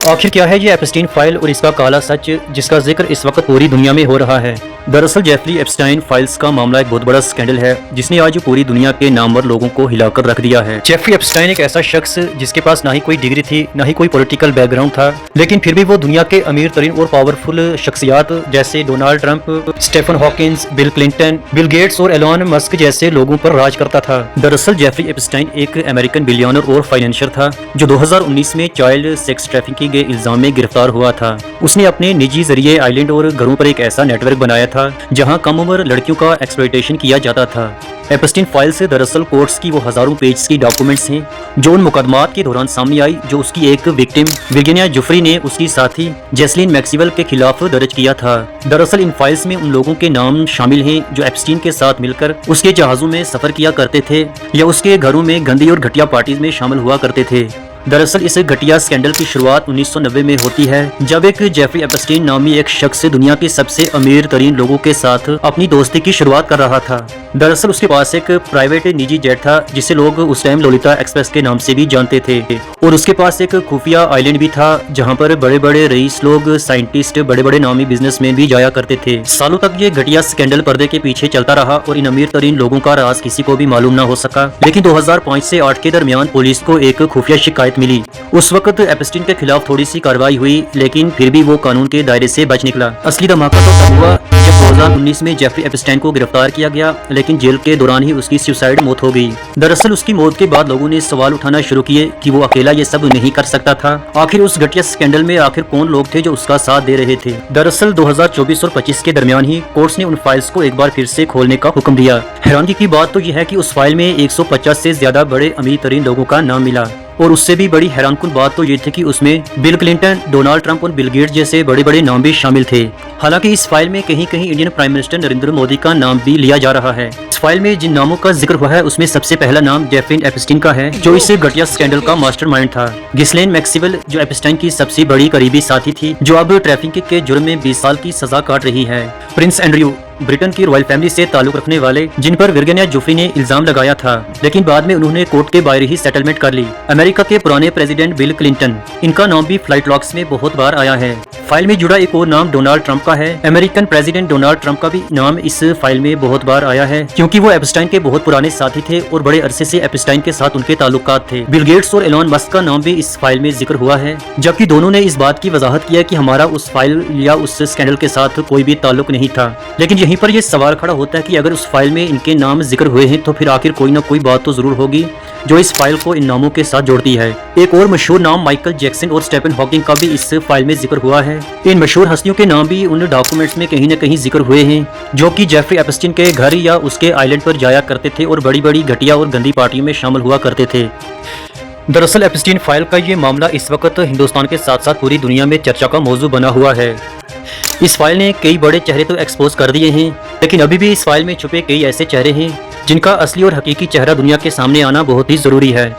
आखिर क्या है ये एप्स्टीन फाइल और इसका काला सच जिसका जिक्र इस वक्त पूरी दुनिया में हो रहा है। दरअसल जेफरी एप्स्टाइन फाइल्स का मामला एक बहुत बड़ा स्कैंडल है जिसने आज पूरी दुनिया के नामवर लोगों को हिलाकर रख दिया है। जेफरी एप्स्टाइन एक ऐसा शख्स जिसके पास ना ही कोई डिग्री थी ना ही कोई पॉलिटिकल बैकग्राउंड था, लेकिन फिर भी वो दुनिया के अमीर तरीन और पावरफुल शख्सियात जैसे Donald Trump, Stephen Hawkins, Bill Clinton, Bill Gates और एलोन मस्क जैसे लोगों पर राज करता था। दरअसल जेफरी एप्स्टाइन एक अमेरिकन बिलियनर और फाइनेंशियर था जो 2019 में चाइल्ड सेक्स ट्रैफिकिंग के इल्जाम में गिरफ्तार हुआ था। उसने अपने निजी जरिए आइलैंड और घरों पर एक ऐसा नेटवर्क बनाया था जहां कम उम्र लड़कियों का एक्सप्लॉयटेशन किया जाता था। एप्स्टीन फाइल से दरअसल कोर्ट्स की वो हजारों पेज की डॉक्यूमेंट्स हैं जो उन मुकदमात के दौरान सामने आई जो उसकी एक विक्टिम वर्जीनिया जुफ्री ने उसकी साथी जैसलीन मैक्सवेल के खिलाफ दर्ज किया था। दरअसल इन फाइल्स में उन लोगों के नाम शामिल हैं जो एप्स्टीन के साथ मिलकर उसके जहाजों में सफर किया करते थे या उसके घरों में गंदी और घटिया पार्टीज में शामिल हुआ करते थे। दरअसल इस घटिया स्कैंडल की शुरुआत 1990 में होती है जब एक जेफरी एप्स्टीन नामी एक शख्स दुनिया के सबसे अमीर तरीन लोगों के साथ अपनी दोस्ती की शुरुआत कर रहा था। दरअसल उसके पास एक प्राइवेट निजी जेट था जिसे लोग उस टाइम लोलिता एक्सप्रेस के नाम से भी जानते थे और उसके पास एक खुफिया आइलैंड भी था जहां पर बड़े बड़े रईस लोग, साइंटिस्ट, बड़े बड़े नामी बिजनेसमैन भी जाया करते थे। सालों तक ये घटिया स्कैंडल पर्दे के पीछे चलता रहा और इन अमीर तरीन लोगों का राज किसी को भी मालूम न हो सका, लेकिन 2005 से 8 के दरमियान पुलिस को एक खुफिया शिकायत मिली। उस वक्त एप्स्टीन के खिलाफ थोड़ी सी कार्रवाई हुई लेकिन फिर भी वो कानून के दायरे से बच निकला। असली धमाका तो तब हुआ जब 2019 में जेफरी एप्स्टाइन को गिरफ्तार किया गया, लेकिन जेल के दौरान ही उसकी सुसाइड मौत हो गई। दरअसल उसकी मौत के बाद लोगों ने सवाल उठाना शुरू किए कि वो अकेला ये सब नहीं कर सकता था। आखिर उस घटिया स्कैंडल में आखिर कौन लोग थे जो उसका साथ दे रहे थे। दरअसल 2024 और 25 के दरमियान ही कोर्ट्स ने उन फाइल्स को एक बार फिर से खोलने का हुक्म दिया। हैरानगी की बात तो यह है कि उस फाइल में 150 से ज्यादा बड़े अमीर तरीन लोगों का नाम मिला और उससे भी बड़ी हैरानकुन बात तो ये थी कि उसमें बिल क्लिंटन, डोनाल्ड ट्रंप और बिल गेट्स जैसे बड़े बड़े नाम भी शामिल थे। हालांकि इस फाइल में कहीं कहीं Indian prime minister Narendra Modi का नाम भी लिया जा रहा है। इस फाइल में जिन नामों का जिक्र हुआ है उसमें सबसे पहला नाम जेफरी एप्स्टीन का है जो इस घटिया स्कैंडल का मास्टरमाइंड था। गिस्लेन मैक्सवेल जो एप्स्टाइन की सबसे बड़ी करीबी साथी थी जो अब ट्रैफिकिंग के जुर्म में 20 साल की सजा काट रही है। प्रिंस एंड्रयू ब्रिटेन की रॉयल फैमिली से ताल्लुक रखने वाले जिन पर वर्जीनिया जुफ्री ने इल्जाम लगाया था, लेकिन बाद में उन्होंने कोर्ट के बाहर ही सेटलमेंट कर ली। अमेरिका के पुराने प्रेसिडेंट बिल क्लिंटन, इनका नाम भी फ्लाइट लॉग्स में बहुत बार आया है। फाइल में जुड़ा एक और नाम डोनाल्ड ट्रंप का है। अमेरिकन प्रेसिडेंट डोनाल्ड ट्रंप का भी नाम इस फाइल में बहुत बार आया है क्योंकि वो एप्स्टाइन के बहुत पुराने साथी थे और बड़े अरसे से एप्स्टाइन के साथ उनके ताल्लुकात थे। बिल गेट्स और एलोन मस्क का नाम भी इस फाइल में जिक्र हुआ है, जबकि दोनों ने इस बात की वजाहत किया कि हमारा उस फाइल या उस स्कैंडल के साथ कोई भी ताल्लुक नहीं था। लेकिन यहीं पर यह सवाल खड़ा होता है कि अगर उस फाइल में इनके नाम जिक्र हुए हैं तो फिर आखिर कोई ना कोई बात तो जरूर होगी जो इस फाइल को इन नामों के साथ जोड़ती है। एक और मशहूर नाम माइकल जैक्सन और स्टीफन हॉकिंग का भी इस फाइल में जिक्र हुआ है। इन मशहूर हस्तियों के नाम भी उन डॉक्यूमेंट्स में कहीं न कहीं जिक्र हुए हैं जो कि जेफरी एप्स्टीन के घर या उसके आइलैंड पर जाया करते थे और बड़ी बड़ी घटिया और गंदी पार्टियों में शामिल हुआ करते थे। दरअसल एप्स्टीन फाइल का ये मामला इस वक्त हिंदुस्तान के साथ साथ पूरी दुनिया में चर्चा का मौजू बना हुआ है। इस फाइल ने कई बड़े चेहरे तो एक्सपोज कर दिए हैं, लेकिन अभी भी इस फाइल में छुपे कई ऐसे चेहरे हैं जिनका असली और हकीकी चेहरा दुनिया के सामने आना बहुत ही जरूरी है।